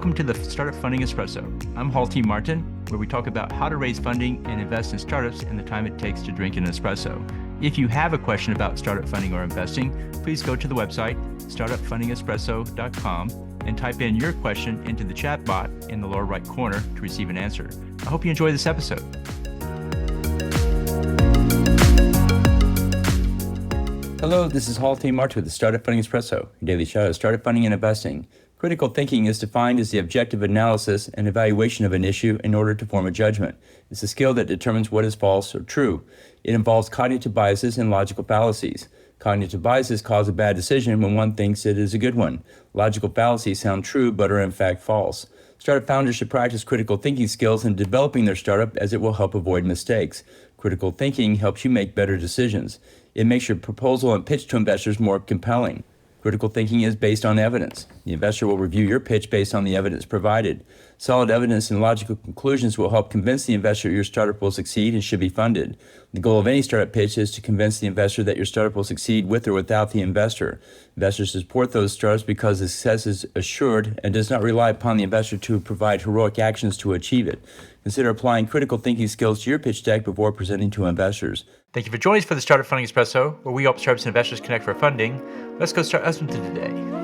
Welcome to the Startup Funding Espresso. I'm Hall T. Martin, where we talk about how to raise funding and invest in startups and the time it takes to drink an espresso. If you have a question about startup funding or investing, please go to the website, startupfundingespresso.com, and type in your question into the chat bot in the lower right corner to receive an answer. I hope you enjoy this episode. Hello, this is Hall T. Martin with the Startup Funding Espresso, your daily show of startup funding and investing. Critical thinking is defined as the objective analysis and evaluation of an issue in order to form a judgment. It's a skill that determines what is false or true. It involves cognitive biases and logical fallacies. Cognitive biases cause a bad decision when one thinks it is a good one. Logical fallacies sound true but are in fact false. Startup founders should practice critical thinking skills in developing their startup as it will help avoid mistakes. Critical thinking helps you make better decisions. It makes your proposal and pitch to investors more compelling. Critical thinking is based on evidence. The investor will review your pitch based on the evidence provided. Solid evidence and logical conclusions will help convince the investor your startup will succeed and should be funded. The goal of any startup pitch is to convince the investor that your startup will succeed with or without the investor. Investors support those startups because the success is assured and does not rely upon the investor to provide heroic actions to achieve it. Consider applying critical thinking skills to your pitch deck before presenting to investors. Thank you for joining us for the Startup Funding Espresso, where we help startups and investors connect for funding. Let's go start listening to today.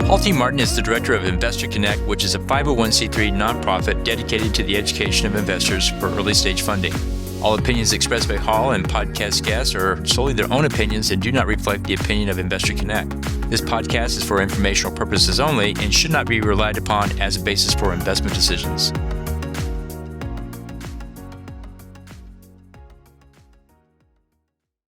Hall T. Martin is the director of Investor Connect, which is a 501c3 nonprofit dedicated to the education of investors for early stage funding. All opinions expressed by Hall and podcast guests are solely their own opinions and do not reflect the opinion of Investor Connect. This podcast is for informational purposes only and should not be relied upon as a basis for investment decisions.